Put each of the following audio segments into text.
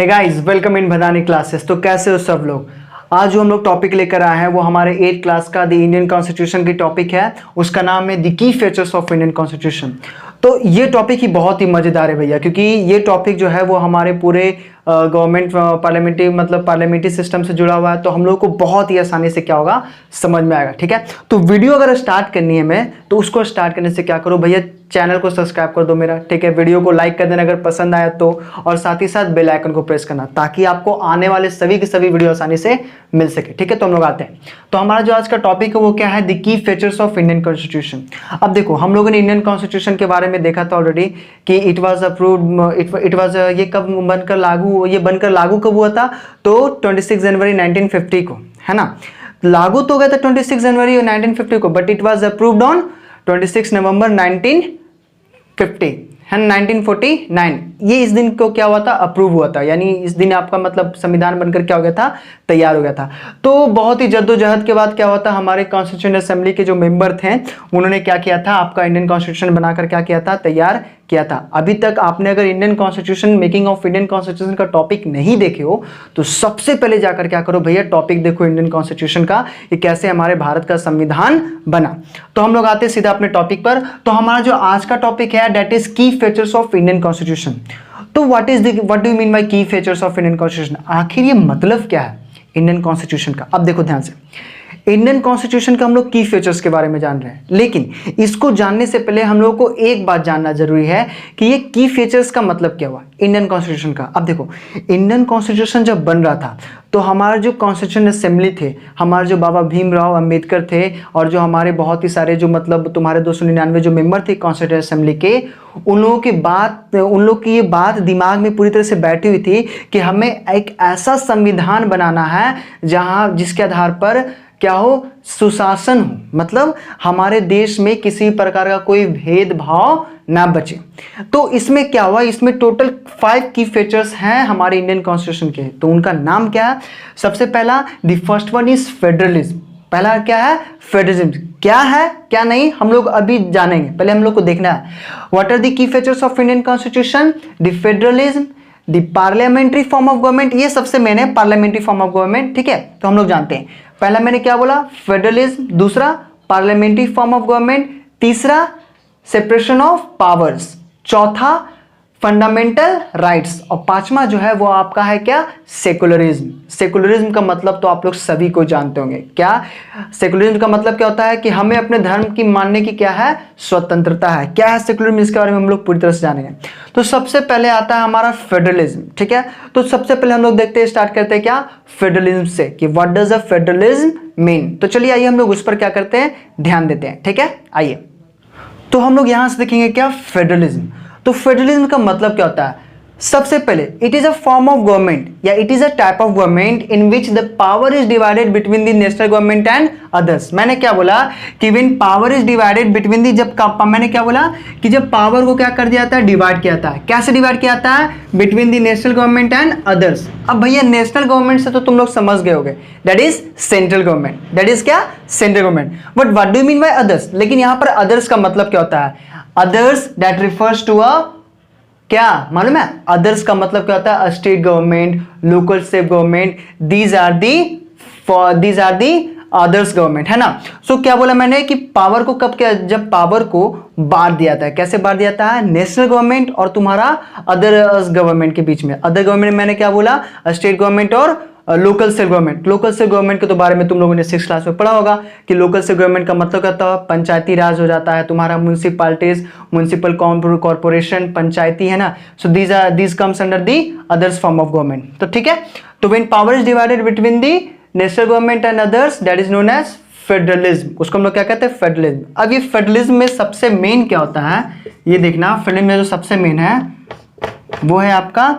Guys, welcome in Bhadani classes. तो कैसे हो सब लोग। आज जो हम लोग टॉपिक लेकर आए हैं वो हमारे 8th क्लास का द इंडियन कॉन्स्टिट्यूशन की टॉपिक है। उसका नाम है the key features of Indian constitution. तो ये टॉपिक ही बहुत ही मज़ेदार है भैया, क्योंकि ये टॉपिक जो है वो हमारे पूरे गवर्नमेंट पार्लियामेंट्री सिस्टम से जुड़ा हुआ है। तो हम लोग को बहुत ही आसानी से क्या होगा, समझ में आएगा। ठीक है, तो वीडियो अगर स्टार्ट करनी है मैं, तो उसको स्टार्ट करने से क्या करो भैया, चैनल को सब्सक्राइब कर दो मेरा। ठीक है, वीडियो को लाइक कर देना अगर पसंद आया तो, और साथ ही साथ बेल आइकन को प्रेस करना, ताकि आपको आने वाले सभी के सभी वीडियो आसानी से मिल सके। ठीक है, तो हम लोग आते हैं। तो हमारा जो आज का टॉपिक है वो क्या है, the key features of Indian constitution. अब देखो, हम लोगों ने इंडियन कॉन्स्टिट्यूशन के बारे में देखा था ऑलरेडी कि it was approved, it was ये कब बनकर लागू कब हुआ था, तो 26 जनवरी 1950 को, है ना। लागू तो हो गया था 26 जनवरी 1950 को, but it was approved on 26 नवंबर 1950 है 1949। ये इस दिन को क्या हुआ था, अप्रूव हुआ था। यानी इस दिन आपका मतलब संविधान बनकर क्या हो गया था, तैयार हो गया था। तो बहुत ही जद्दोजहद के बाद क्या हुआ था, हमारे कॉन्स्टिट्यूशन असेंबली के जो मेंबर थे उन्होंने क्या किया था, आपका इंडियन कॉन्स्टिट्यूशन बनाकर क्या किया था, तैयार किया था। अभी तक आपने अगर Indian constitution, making of Indian constitution का टॉपिक नहीं देखे हो, तो सबसे पहले जाकर क्या करो भैया, टॉपिक देखो इंडियन कॉन्स्टिट्यूशन का, कि कैसे हमारे भारत का संविधान बना। तो हम लोग आते हैं सीधा अपने टॉपिक पर। तो हमारा जो आज का टॉपिक है दैट इज की फीचर्स ऑफ इंडियन कॉन्स्टिट्यूशन। तो what do you mean bye की फीचर्स ऑफ इंडियन कॉन्स्टिट्यूशन, आखिर ये मतलब क्या है इंडियन कॉन्स्टिट्यूशन का। अब देखो ध्यान से, इंडियन कॉन्स्टिट्यूशन का हम लोग की फीचर्स के बारे में जान रहे हैं, लेकिन इसको जानने से पहले हम लोगों को एक बात जानना जरूरी है कि ये की फीचर्स का मतलब क्या हुआ इंडियन कॉन्स्टिट्यूशन का। अब देखो, इंडियन कॉन्स्टिट्यूशन जब बन रहा था तो हमारे जो कॉन्स्टिट्यूशन असेंबली थे, हमारे जो बाबा भीमराव अंबेडकर थे, और जो हमारे बहुत ही सारे जो मतलब तुम्हारे 299 जो मेंबर थे कॉन्स्टिट्यूशन असेंबली के, उन लोगों की ये बात दिमाग में पूरी तरह से बैठी हुई थी कि हमें एक ऐसा संविधान बनाना है जिसके आधार पर क्या हो, सुशासन हो, मतलब हमारे देश में किसी प्रकार का कोई भेदभाव ना बचे। तो इसमें क्या हुआ, इसमें टोटल 5 की फीचर्स हैं हमारे इंडियन कॉन्स्टिट्यूशन के। तो उनका नाम क्या है, सबसे पहला the first one is federalism. पहला क्या है, फेडरलिज्म। क्या है क्या नहीं हम लोग अभी जानेंगे, पहले हम लोग को देखना है what are the key features of Indian constitution. The federalism, the parliamentary form of government, ये सबसे मेन है पार्लियामेंट्री फॉर्म ऑफ गवर्नमेंट। ठीक है, तो हम लोग जानते हैं, पहला मैंने क्या बोला, फेडरलिज्म, दूसरा पार्लियामेंट्री फॉर्म ऑफ गवर्नमेंट, तीसरा सेपरेशन ऑफ पावर्स, चौथा फंडामेंटल राइट्स, और पांचवा जो है वो आपका है क्या, सेकुलरिज्म। सेकुलरिज्म का मतलब तो आप लोग सभी को जानते होंगे। क्या सेकुलरिज्म का मतलब क्या होता है, कि हमें अपने धर्म की मानने की क्या है, स्वतंत्रता है। क्या है सेकुलरिज्म, इसके बारे में हम लोग पूरी तरह से जानेंगे। तो सबसे पहले आता है हमारा फेडरलिज्म। ठीक है, तो सबसे पहले हम लोग देखते हैं, स्टार्ट करते हैं क्या, फेडरलिज्म से, कि what does a federalism mean. तो चलिए आइए हम लोग उस पर क्या करते हैं, ध्यान देते हैं। ठीक है, आइए। तो हम लोग यहां से देखेंगे क्या, फेडरलिज्म। तो फेडरलिज्म का मतलब क्या होता है, सबसे पहले it is a form of government या it is a type of government in which the power is divided between the national government and others. मैंने क्या बोला कि when power is divided between the, मैंने क्या बोला कि जब पावर को क्या कर दिया जाता है, डिवाइड किया जाता है। कैसे डिवाइड किया जाता है, between the national government and others. अब भैया नेशनल गवर्नमेंट से तो तुम लोग समझ गए होगे, that is central government, that is क्या, central government. But what do you mean by others, लेकिन यहां पर अदर्स का मतलब क्या होता है, others that refers to a, क्या मालूम है, अदर्स का मतलब क्या होता है, state government, local state government, these are the others government, है ना। सो क्या बोला मैंने कि पावर को कब, क्या, जब पावर को बांट दिया था। कैसे बांट दिया था, नेशनल गवर्नमेंट और तुम्हारा अदर गवर्नमेंट के बीच में। अदर गवर्नमेंट मैंने क्या बोला, स्टेट गवर्नमेंट और local state government. Local state government के तो बारे में तुम लोगों ने 6th क्लास में पढ़ा होगा कि लोकल स्टेट गवर्नमेंट का मतलब क्या होता है, पंचायती राज हो जाता है तुम्हारा, म्युनिसिपैलिटीज, म्युनिसिपल कॉर्पोरेशन, पंचायती, है ना। So these comes under the others form of government. तो ठीक है, तो when power is divided between the national government and others, that is known as federalism. उसको हम लोग क्या कहते हैं, फेडरलिज्म। अब ये फेडरलिज्म में सबसे मेन क्या होता है, ये देखना, फेडरलिज्म में जो सबसे मेन है वो है आपका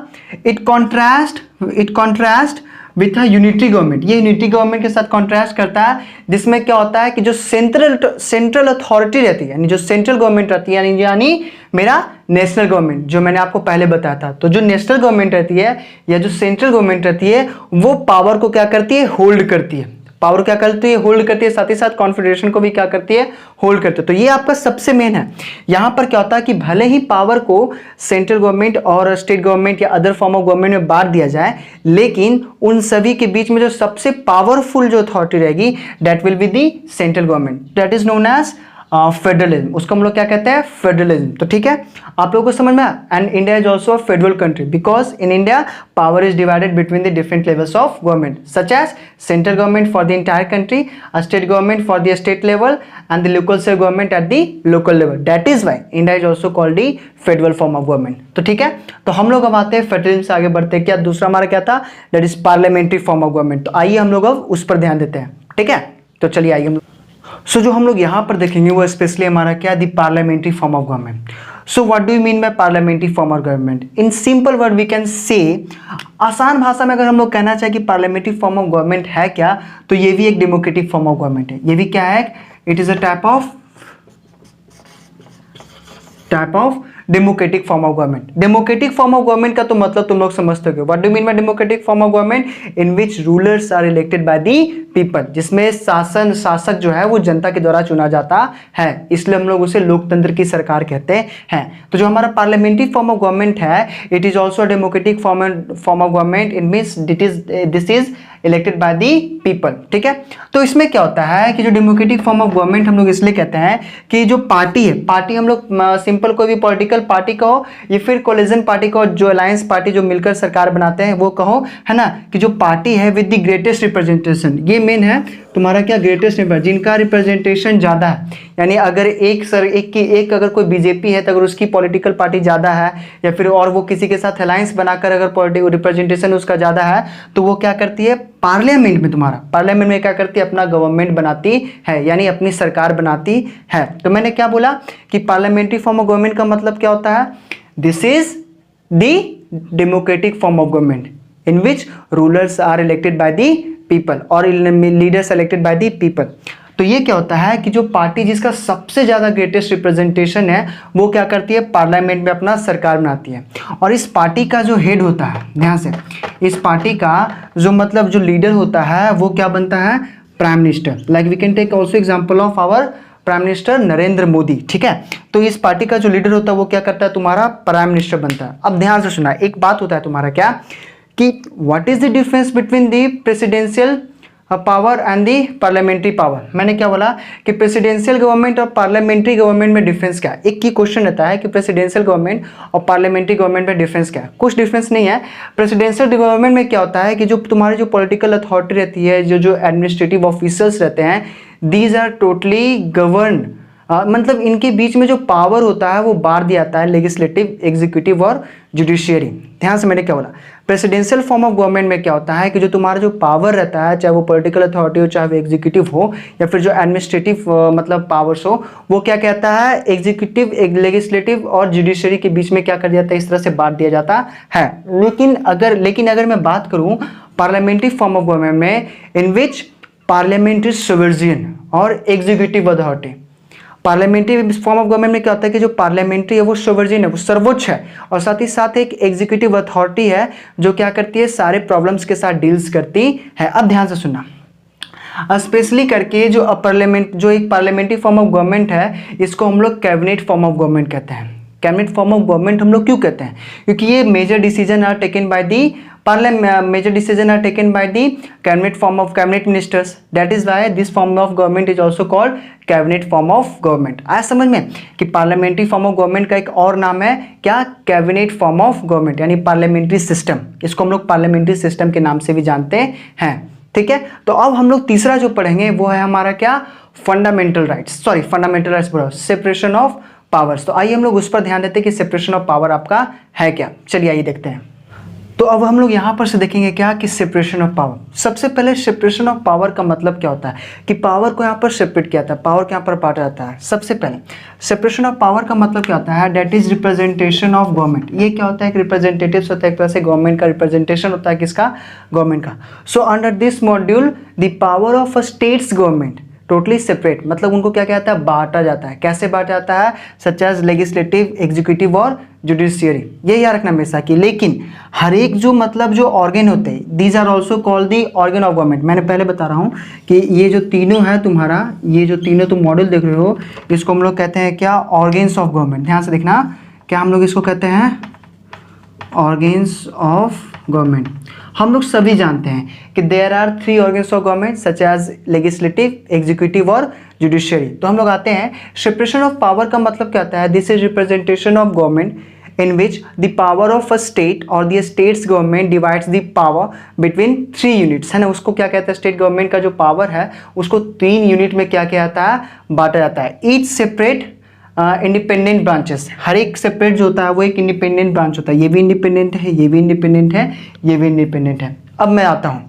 it contrast with a unitary government. ये यूनिटरी गवर्नमेंट के साथ कॉन्ट्रास्ट करता है, जिसमें क्या होता है कि जो सेंट्रल अथॉरिटी रहती है, यानी जो सेंट्रल गवर्नमेंट रहती है, यानी मेरा नेशनल गवर्नमेंट, जो मैंने आपको पहले बताया था। तो जो नेशनल गवर्नमेंट रहती है या जो सेंट्रल गवर्नमेंट रहती है, वो पावर को क्या करती है, होल्ड करती है। पावर क्या करती है, होल्ड करती है, साथ ही साथ कॉन्फेडरेशन को भी क्या करती है, होल्ड करती है। तो ये आपका सबसे मेन है। यहां पर क्या होता है कि भले ही पावर को सेंट्रल गवर्नमेंट और स्टेट गवर्नमेंट या अदर फॉर्म ऑफ गवर्नमेंट में बांट दिया जाए, लेकिन उन सभी के बीच में जो सबसे पावरफुल जो अथॉरिटी रहेगी that will be the central government, that is known as federalism. उसको हम लोग क्या कहते हैं, फेडरलिज्म। तो ठीक है, आप लोगों को समझ में। And India is also a federal country because in India power is divided between the different levels of government such as central government for the entire country, state government for the state level and the local self government at the local level. That is why India is also called the federal form of government. तो ठीक है, तो हम लोग अब आते हैं federalism से आगे बढ़ते हैं। क्या दूसरा हमारा क्या था, that is parliamentary form of government. तो आइए हम लोग अब उस पर ध्यान देते हैं। ठीक है, तो चलिए आइए हम लोग। सो जो हम लोग यहाँ पर देखेंगे वो स्पेशली हमारा क्या, the parliamentary form of government. So what do you mean by parliamentary form of government? In simple word we can say, आसान भाषा में अगर हम लोग कहना चाहें कि पार्लियामेंट्री फॉर्म ऑफ गवर्नमेंट है क्या, तो ये भी एक डेमोक्रेटिक फॉर्म ऑफ गवर्नमेंट है। ये भी क्या है, it is a type of democratic form of government. Democratic form of government का तो मतलब तुम लोग समझते हो। What do mean by democratic form of government? In which rulers are elected by the people, जिसमें शासक जो है वो जनता के द्वारा चुना जाता है, इसलिए हम लोग उसे लोकतंत्र की सरकार कहते हैं। तो जो हमारा पार्लियामेंट्री फॉर्म ऑफ गवर्नमेंट है, it is also democratic form of government in means this is elected by the people. ठीक है, तो इसमें क्या होता है कि जो डेमोक्रेटिक फॉर्म ऑफ गवर्नमेंट हम लोग इसलिए कहते हैं कि जो पार्टी है, पार्टी हम लोग सिंपल कोई भी पॉलिटिकल पार्टी कहो या फिर कोलिजन पार्टी कहो, जो अलायंस पार्टी जो मिलकर सरकार बनाते हैं वो कहो, है ना, कि जो पार्टी है विद द ग्रेटेस्ट रिप्रेजेंटेशन, ये मेन है तुम्हारा क्या, ग्रेटेस्ट रिप्रेजेंटेशन, जिनका रिप्रेजेंटेशन ज़्यादा है। यानी अगर एक अगर कोई बीजेपी है तो अगर उसकी पॉलिटिकल पार्टी ज़्यादा है या फिर और वो किसी के साथ अलायंस बनाकर अगर रिप्रेजेंटेशन उसका ज़्यादा है, तो वो क्या करती है, पार्लियामेंट में, तुम्हारा पार्लियामेंट में क्या करती है, अपना गवर्नमेंट बनाती है, यानी अपनी सरकार बनाती है। तो मैंने क्या बोला कि पार्लियामेंट्री फॉर्म ऑफ गवर्नमेंट का मतलब क्या होता है, this is the democratic form of government in which rulers are elected by the people और leaders elected by the people. तो ये क्या होता है कि जो पार्टी जिसका सबसे ज़्यादा ग्रेटेस्ट रिप्रेजेंटेशन है वो क्या करती है, पार्लियामेंट में अपना सरकार बनाती है। और इस पार्टी का जो हेड होता है, ध्यान से, इस पार्टी का जो मतलब जो लीडर होता है वो क्या बनता है, prime minister. Like we can take also example of our prime minister Narendra Modi. ठीक है, तो इस पार्टी का जो लीडर होता है वो क्या करता है, तुम्हारा प्राइम मिनिस्टर बनता है। अब ध्यान से सुना, एक बात होता है तुम्हारा क्या कि what is the difference between the presidential power and the parliamentary power. मैंने क्या बोला कि प्रेसिडेंशियल गवर्नमेंट और पार्लियामेंट्री गवर्नमेंट में डिफरेंस क्या है। एक ही क्वेश्चन रहता है कि प्रेसिडेंशियल गवर्नमेंट और पार्लियामेंट्री गवर्नमेंट में डिफरेंस क्या है। कुछ डिफरेंस नहीं है। प्रेसिडेंशियल गवर्नमेंट में क्या होता है कि जो तुम्हारी जो पॉलिटिकल अथॉरिटी रहती है, जो एडमिनिस्ट्रेटिव ऑफिसर्स रहते हैं, दीज आर टोटली गवर्न, मतलब इनके बीच में जो पावर होता है वो बांट दिया जाता है, लेजिस्लेटिव, एग्जीक्यूटिव और जुडिशियरी। ध्यान से मैंने क्या बोला, प्रेसिडेंशियल फॉर्म ऑफ गवर्नमेंट में क्या होता है कि जो तुम्हारा जो पावर रहता है, चाहे वो पॉलिटिकल अथॉरिटी हो, चाहे वो एग्जीक्यूटिव हो या फिर जो एडमिनिस्ट्रेटिव मतलब पावर्स हो, वो क्या कहता है, एग्जीक्यूटिव, लेजिस्लेटिव और जुडिशियरी के बीच में क्या कर दिया जाता है, इस तरह से बांट दिया जाता है। लेकिन अगर मैं बात करूँ पार्लियामेंट्री फॉर्म ऑफ गवर्नमेंट में, इन विच पार्लियामेंट इज सोवरेन और executive authority. Parliamentary form of government में क्या होता है कि जो पार्लियामेंट्री है वो सोवरेन है, वो सर्वोच्च है, और साथ ही साथ एक एग्जीक्यूटिव अथॉरिटी है जो क्या करती है, सारे प्रॉब्लम्स के साथ डील्स करती है। अब ध्यान से सुनना, स्पेशली करके जो एक पार्लियामेंट्री फॉर्म ऑफ गवर्नमेंट है, इसको हम लोग कैबिनेट फॉर्म ऑफ गवर्नमेंट कहते हैं। कैबिनेट फॉर्म ऑफ गवर्नमेंट हम लोग क्यों कहते हैं, क्योंकि ये major decision are taken by the cabinet form of cabinet ministers. That is why this form of government is also called cabinet form of government. आया समझ में कि पार्लियामेंट्री फॉर्म ऑफ गवर्नमेंट का एक और नाम है क्या, कैबिनेट फॉर्म ऑफ गवर्नमेंट, यानी पार्लियामेंट्री सिस्टम। इसको हम लोग पार्लियामेंट्री सिस्टम के नाम से भी जानते हैं। ठीक है, तो अब हम लोग तीसरा जो पढ़ेंगे वो है हमारा क्या, fundamental rights, separation of powers. तो आइए हम लोग उस पर ध्यान देते हैं कि सेपरेशन ऑफ पावर आपका है क्या। चलिए आइए देखते हैं। तो अब हम लोग यहाँ पर से देखेंगे क्या कि सेपरेशन ऑफ पावर। सबसे पहले सेपरेशन ऑफ पावर का मतलब क्या होता है कि पावर को यहाँ पर सेपरेट किया जाता है, पावर को यहाँ पर बांटा जाता है। सबसे पहले सेपरेशन ऑफ पावर का मतलब क्या होता है, that is representation of government. ये क्या होता है, एक रिप्रेजेंटेटिव होता है, एक तरह से गवर्नमेंट का रिप्रेजेंटेशन होता है, किसका, गवर्नमेंट का। So under this module the power of a states government totally separate, मतलब उनको क्या कहता है, बांटा जाता है। कैसे बांटा जाता है, सच एज लेजिस्लेटिव, एग्जीक्यूटिव और जुडिशियरी, ये याद रखना हमेशा की। लेकिन हर एक जो मतलब जो ऑर्गन होते हैं, these are also called the organ of government. मैंने पहले बता रहा हूँ कि ये जो तीनों है तुम्हारा, ये जो तीनों तुम मॉडल देख रहे हो, इसको हम लोग कहते हैं क्या, ऑर्गन्स ऑफ गवर्नमेंट। ध्यान से देखना, क्या हम लोग इसको कहते हैं, ऑर्गन्स ऑफ गवर्नमेंट। हम लोग सभी जानते हैं कि there are 3 organs of government such as legislative, executive और जुडिशियरी। तो हम लोग आते हैं, सेपरेशन ऑफ पावर का मतलब क्या होता है, this is representation of government in which the power of a state और the states government divides the power between 3 units, है ना। उसको क्या कहते हैं, स्टेट गवर्नमेंट का जो पावर है उसको 3 यूनिट में क्या किया जाता है, बांटा जाता है। ईच सेपरेट इंडिपेंडेंट ब्रांचेस, हर एक सेपरेट जो होता है वो एक इंडिपेंडेंट ब्रांच होता है। ये भी इंडिपेंडेंट है, ये भी इंडिपेंडेंट है, ये भी इंडिपेंडेंट है। अब मैं आता हूँ,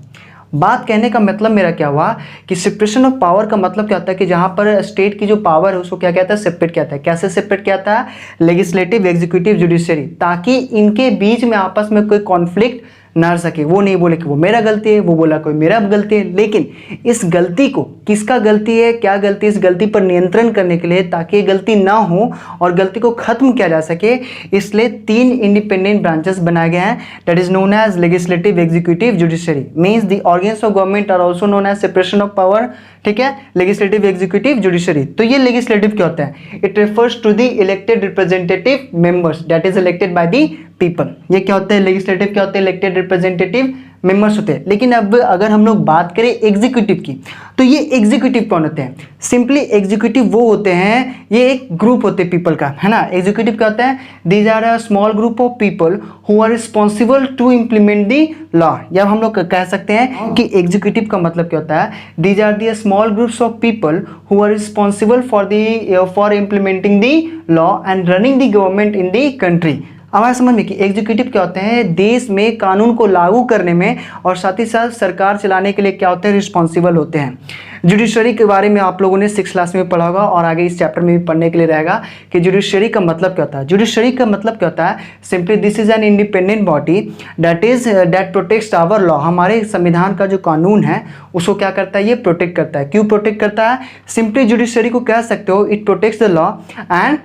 बात कहने का मतलब मेरा क्या हुआ कि सेपरेशन ऑफ पावर का मतलब क्या होता है कि जहाँ पर स्टेट की जो पावर है उसको क्या कहता है, सेपरेट किया जाता है। कैसे सेपरेट किया जाता है, लेजिस्लेटिव, एग्जीक्यूटिव, जुडिशियरी, ताकि इनके बीच में आपस में कोई कॉन्फ्लिक्ट ना रह सके। वो नहीं बोले कि वो मेरा गलती है, वो बोला कोई मेरा गलती है, लेकिन इस गलती को, किसका गलती है, क्या गलती है, इस गलती पर नियंत्रण करने के लिए, ताकि ये गलती ना हो और गलती को खत्म किया जा सके, इसलिए 3 इंडिपेंडेंट ब्रांचेस बनाए गए हैं, that is known as legislative, executive, judiciary. Means the organs of government are also known as separation of power, ठीक है, लेजिस्लेटिव, एग्जीक्यूटिव, जुडिशियरी। तो ये लेजिस्लेटिव क्या होता है, it refers to the elected representative members that is elected by the people. ये क्या होता है, लेजिस्लेटिव क्या होते हैं, इलेक्टेड रिप्रेजेंटेटिव मेंबर्स होते हैं। लेकिन अब अगर हम लोग बात करें एग्जीक्यूटिव की, तो ये एग्जीक्यूटिव कौन होते हैं, सिंपली एग्जीक्यूटिव वो होते हैं, ये एक ग्रुप होते हैं पीपल का, है ना। एग्जीक्यूटिव क्या होता है, these are a small group of people who are responsible to implement the law. या हम लोग कह सकते हैं कि एग्जीक्यूटिव का मतलब क्या होता है, these are the small groups of people who are responsible for implementing the law and running the government in the country. हमारे समझ में कि एग्जीक्यूटिव क्या होते हैं, देश में कानून को लागू करने में और साथ ही साथ सरकार चलाने के लिए क्या होते हैं, रिस्पॉन्सिबल होते हैं। जुडिशरी के बारे में आप लोगों ने 6th क्लास में पढ़ा होगा और आगे इस चैप्टर में भी पढ़ने के लिए रहेगा कि जुडिशरी का मतलब क्या होता है। जुडिशरी का मतलब क्या होता है, simply this is an independent body that protects our law. हमारे संविधान का जो कानून है उसको क्या करता है, ये प्रोटेक्ट करता है। क्यों प्रोटेक्ट करता है, सिंपली जुडिशरी को कह सकते हो, it protects the law and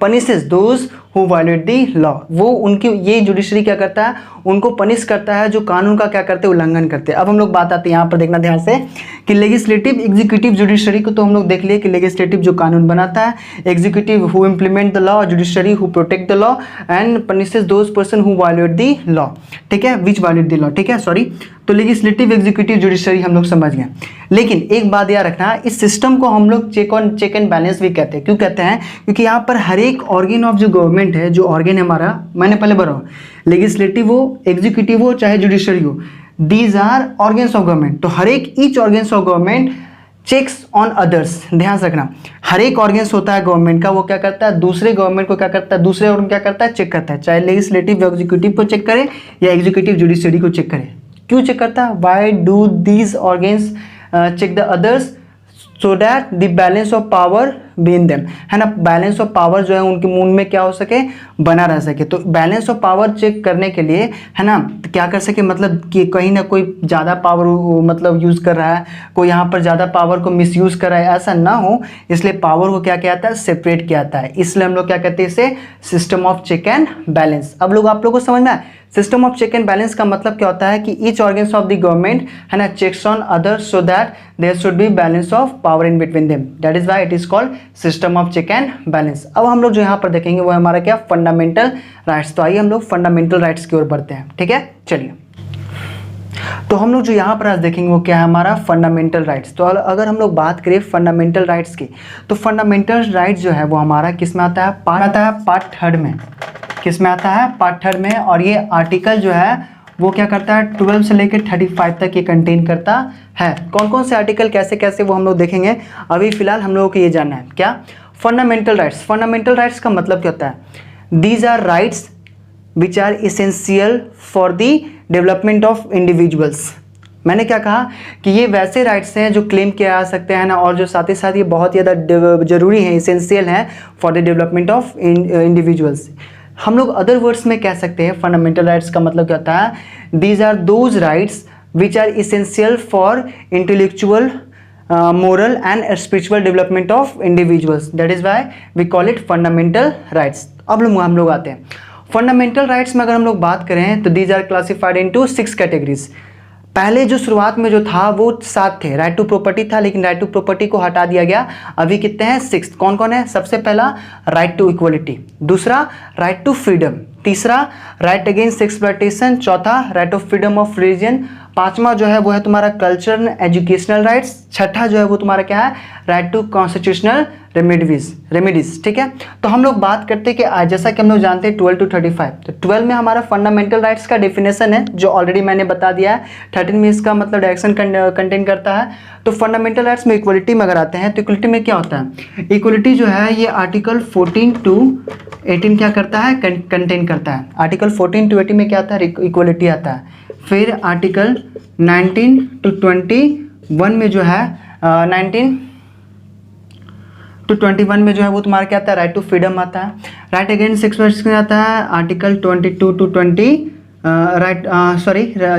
punishes those who violate the law. वो उनकी, ये जुडिशरी क्या करता है, उनको पनिश करता है जो कानून का क्या करते हैं, उल्लंघन करते हैं। अब हम लोग बात आते हैं यहाँ पर, देखना ध्यान से कि लेजिस्लेटिव, एग्जीक्यूटिव, जुडिशरी को तो हम लोग देख लिए कि लेजिस्लेटिव जो कानून बनाता है, executive who implement the law, judiciary who protect the law and punishes those person who violate the law, ठीक है, विच वायलेट द लॉ, ठीक है, सॉरी। तो लेजिस्लेटिव, एग्जीक्यूटिव, जुडिशरी हम लोग समझ गए। लेकिन एक बात याद रखना, इस सिस्टम को हम लोग चेक एंड बैलेंस भी कहते हैं। क्यों कहते हैं, क्योंकि यहाँ पर हर एक ऑर्गन ऑफ जो गवर्नमेंट है, जो ऑर्गन है हमारा, मैंने पहले बताया, लेजिस्लेटिव हो, एग्जीक्यूटिव हो, चाहे जुडिशरी हो, these are organs of government. तो हर एक each organs of government checks on others. ध्यान से रखना, हर एक ऑर्गन्स होता है गवर्नमेंट का, वो क्या करता है, दूसरे गवर्नमेंट को क्या करता है, दूसरे ऑर्गन क्या करता है, चेक करता है। चाहे लेजिस्लेटिव एग्जीक्यूटिव को चेक करे या एग्जीक्यूटिव जुडिशरी को चेक करे। क्यों चेक करता है, why do these organs check the others, so that the balance of power been them, है ना। बैलेंस ऑफ पावर जो है उनके मुंह में क्या हो सके, बना रह सके। तो बैलेंस ऑफ पावर चेक करने के लिए, है ना, क्या कर सके, मतलब कि कहीं ना कोई ज़्यादा पावर मतलब यूज़ कर रहा है, कोई यहाँ पर ज़्यादा पावर को मिसयूज़ कर रहा है, ऐसा ना हो, इसलिए पावर को क्या किया जाता है, सेपरेट किया जाता है। इसलिए हम लोग क्या कहते हैं इसे, system of check and balance. अब लोग आप लोगों को समझ में आए, system of check and balance का मतलब क्या होता है कि each organs of the government, है ना, checks on others so that there should be balance of power in between them, that is why it is called system of check and balance. अब हम लोग जो यहाँ पर देखेंगे वो हमारा क्या, फंडामेंटल राइट्स। तो आइए हम लोग फंडामेंटल राइट्स की ओर बढ़ते हैं, ठीक है, चलिए। तो हम लोग जो यहाँ पर आज देखेंगे वो क्या है, हमारा फंडामेंटल राइट्स। तो अगर हम लोग बात करें फंडामेंटल राइट्स की, तो फंडामेंटल राइट्स जो है वो हमारा किस में आता है, पार्ट 3 में। किस में आता है, पार्ट 3 में। और ये आर्टिकल जो है वो क्या करता है, 12 से लेकर 35 तक ये कंटेन करता है। कौन कौन से आर्टिकल कैसे कैसे वो हम लोग देखेंगे। अभी फिलहाल हम लोगों को ये जानना है क्या, फंडामेंटल राइट्स। फंडामेंटल राइट्स का मतलब क्या होता है, these are rights which are essential for the development of individuals. मैंने क्या कहा कि ये वैसे राइट्स हैं जो क्लेम किया जा सकते हैं ना, और जो साथ ही साथ ये बहुत ज़्यादा जरूरी हैं, इसेंशियल हैं for the development of individuals. हम लोग अदर वर्ड्स में कह सकते हैं फंडामेंटल राइट्स का मतलब क्या होता है, these are those rights which are essential for intellectual moral and spiritual development of individuals. That is why we call it fundamental rights. अब हम लोग आते हैं फंडामेंटल राइट्स में। अगर हम लोग बात करें तो these are classified into 6 categories. पहले जो शुरुआत में जो था वो 7 थे, राइट टू प्रॉपर्टी था, लेकिन राइट टू प्रॉपर्टी को हटा दिया गया। अभी कितने हैं? 6। कौन कौन है? सबसे पहला राइट टू इक्वलिटी, दूसरा राइट टू फ्रीडम, तीसरा राइट अगेंस्ट एक्सप्लॉयटेशन, चौथा right of freedom of religion, पांचवा जो है वो है तुम्हारा कल्चरल एजुकेशनल राइट्स, छठा जो है वो तुम्हारा क्या है? Right to constitutional remedies. ठीक है, तो हम लोग बात करते हैं कि जैसा कि हम लोग जानते हैं 12 to 35, तो 12 में हमारा फंडामेंटल राइट्स का डेफिनेशन है जो ऑलरेडी मैंने बता दिया है। 13 में इसका मतलब डायरेक्शन कंटेन करता है। तो फंडामेंटल राइट्स में इक्वलिटी में अगर आते हैं तो इक्वलिटी में क्या होता है? इक्वलिटी जो है ये आर्टिकल 14 to 18 क्या करता है? कंटेन करता है। आर्टिकल 14 to 18 में क्या आता है? इक्वलिटी आता है। फिर आर्टिकल 19 to 21 में जो है 19 to 21 में जो है वो तुम्हारा क्या आता है? राइट टू फ्रीडम आता है। राइट अगेंस्ट एक्सप्लॉयटेशन आता है आर्टिकल 22 to 20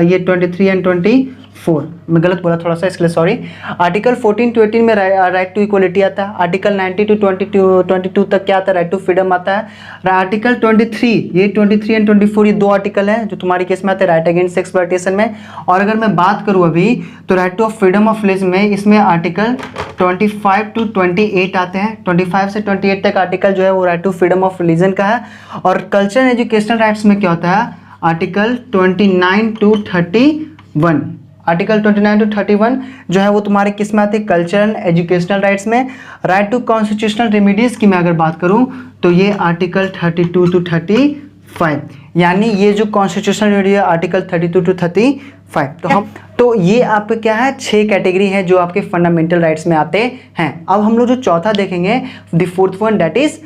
ये 23 and 24, मैं गलत बोला थोड़ा सा, इसके लिए सॉरी। आर्टिकल 14 to 18 में राइट टू इक्वलिटी आता है। आर्टिकल 90 to 22 तक क्या आता है? राइट टू फ्रीडम आता है। आर्टिकल 23, ये 23 and 24 ये 2 आर्टिकल हैं जो तुम्हारी केस में आते हैं राइट अगेंस्ट एक्सप्लॉयटेशन में। और अगर मैं बात करूँ अभी तो right to freedom of religion में इसमें आर्टिकल 25 to 28 आते हैं। 25 से 28 तक आर्टिकल जो है वो right to freedom of religion का है। और कल्चर एंड एजुकेशनल राइट्स में क्या होता है? आर्टिकल 29 to 31, आर्टिकल 29 to 31 जो है वो तुम्हारे किस में आते हैं? कल्चरल एजुकेशनल राइट्स में। राइट टू कॉन्स्टिट्यूशनल रेमेडीज की मैं अगर बात करूं तो ये आर्टिकल 32 to 35, यानी ये जो कॉन्स्टिट्यूशनल रेमेडी है आर्टिकल 32 to 35। तो ये आपके क्या है? 6 कैटेगरी है जो आपके फंडामेंटल राइट्स में आते हैं। अब हम लोग जो चौथा देखेंगे, the fourth one, that is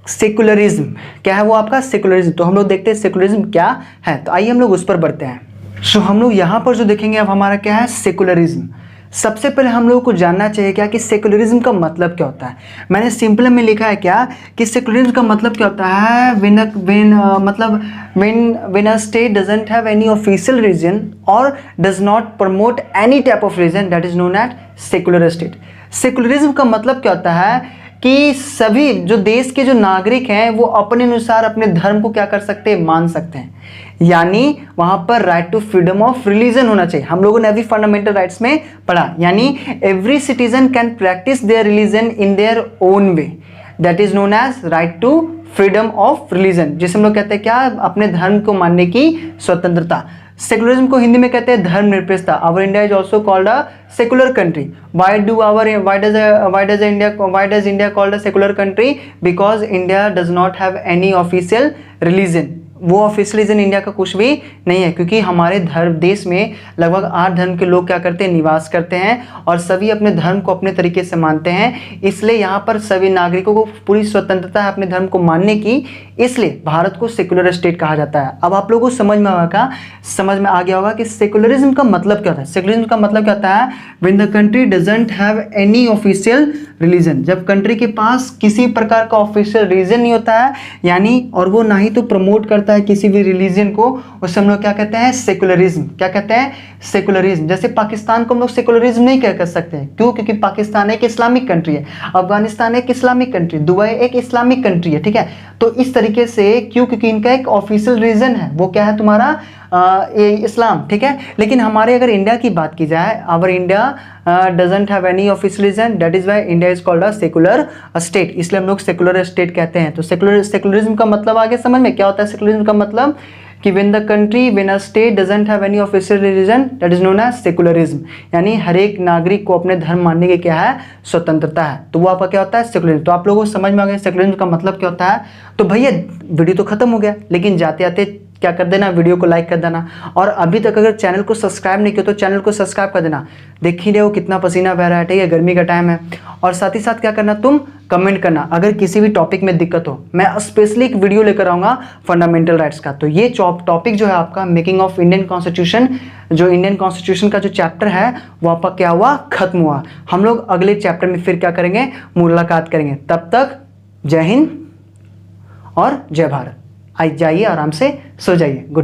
secularism. क्या है वो आपका? सेकुलरिज्म। तो हम लोग देखते हैं सेकुलरिज्म क्या है, तो आइए हम लोग उस पर बढ़ते हैं। सो हम लोग यहाँ पर जो देखेंगे अब हमारा क्या है? सेकुलरिज्म। सबसे पहले हम लोगों को जानना चाहिए क्या कि सेकुलरिज्म का मतलब क्या होता है। मैंने सिंपल में लिखा है क्या कि सेकुलरिज्म का मतलब क्या होता है? When a state doesn't have any official religion और does not promote any type of religion, that is known as secular state. Secularism का मतलब क्या होता है कि सभी जो देश के जो नागरिक हैं वो अपने अनुसार अपने धर्म को क्या कर सकते हैं? मान सकते हैं। यानी वहां पर right to freedom of religion होना चाहिए। हम लोगों ने अभी फंडामेंटल राइट्स में पढ़ा, यानी every citizen can practice their religion in their own way, that is known as right to freedom of religion, जिसे हम लोग कहते हैं क्या? अपने धर्म को मानने की स्वतंत्रता। सेकुलरिज्म को हिंदी में कहते हैं धर्मनिरपेक्षता। Our India is also called a secular country. Why does India called a secular country? Because India does not have any official religion. वो ऑफिशियल रीजन इंडिया का कुछ भी नहीं है, क्योंकि हमारे देश में लगभग 8 धर्म के लोग क्या करते हैं? निवास करते हैं और सभी अपने धर्म को अपने तरीके से मानते हैं। इसलिए यहाँ पर सभी नागरिकों को पूरी स्वतंत्रता है अपने धर्म को मानने की, इसलिए भारत को सेकुलर स्टेट कहा जाता है। अब आप लोगों को समझ में आ गया होगा कि सेकुलरिज्म का मतलब क्या होता है। सेकुलरिज्म का मतलब क्या होता है? When the country doesn't have any official religion, जब कंट्री के पास किसी प्रकार का ऑफिशियल रिलीजन नहीं होता है, यानी और वो ना ही तो प्रमोट करता है किसी भी रिलीजन को, उसे हम लोग क्या कहते हैं? सेकुलरिज्म। क्या कहते हैं? सेकुलरिज्म। जैसे पाकिस्तान को हम लोग सेकुलरिज्म नहीं कह सकते हैं, क्यों? क्योंकि पाकिस्तान एक इस्लामिक कंट्री है, अफगानिस्तान एक इस्लामिक कंट्री, दुबई एक इस्लामिक कंट्री है, ठीक है। तो इस तरीके से क्यों? क्योंकि इनका एक ऑफिशियल रीजन है, वो क्या है तुम्हारा? इस्लाम, ठीक है। लेकिन हमारे अगर इंडिया की बात की जाए, our India doesn't have any official reason, that is why India is called a secular state, इसलिए हम लोग सेकुलर स्टेट कहते हैं। तो सेकुलरिज्म का मतलब आगे समझ में क्या होता है? सेकुलरिज्म का मतलब कि when a state doesn't have any official religion, that is known as secularism, यानी हर एक नागरिक को अपने धर्म मानने की क्या है? स्वतंत्रता है। तो वो आपका क्या होता है? सेकुलरिज्म। तो आप लोगों को समझ में आ गया सेकुलरिज्म का मतलब क्या होता है। तो भैया वीडियो तो खत्म हो गया, लेकिन जाते जाते क्या कर देना? वीडियो को लाइक कर देना, और अभी तक अगर चैनल को सब्सक्राइब नहीं किया तो चैनल को सब्सक्राइब कर देना। देख ही रहे हो कितना पसीना बह रहा है, ठीक है, गर्मी का टाइम है। और साथ ही साथ क्या करना? तुम कमेंट करना अगर किसी भी टॉपिक में दिक्कत हो। मैं स्पेशली एक वीडियो लेकर आऊँगा फंडामेंटल राइट्स का। तो ये टॉपिक जो है आपका मेकिंग ऑफ इंडियन कॉन्स्टिट्यूशन, जो इंडियन कॉन्स्टिट्यूशन का जो चैप्टर है वो आपका क्या हुआ? खत्म हुआ। हम लोग अगले चैप्टर में फिर क्या करेंगे? मुलाकात करेंगे। तब तक जय हिंद और जय भारत। आज जाइए आराम से सो जाइए। Good night.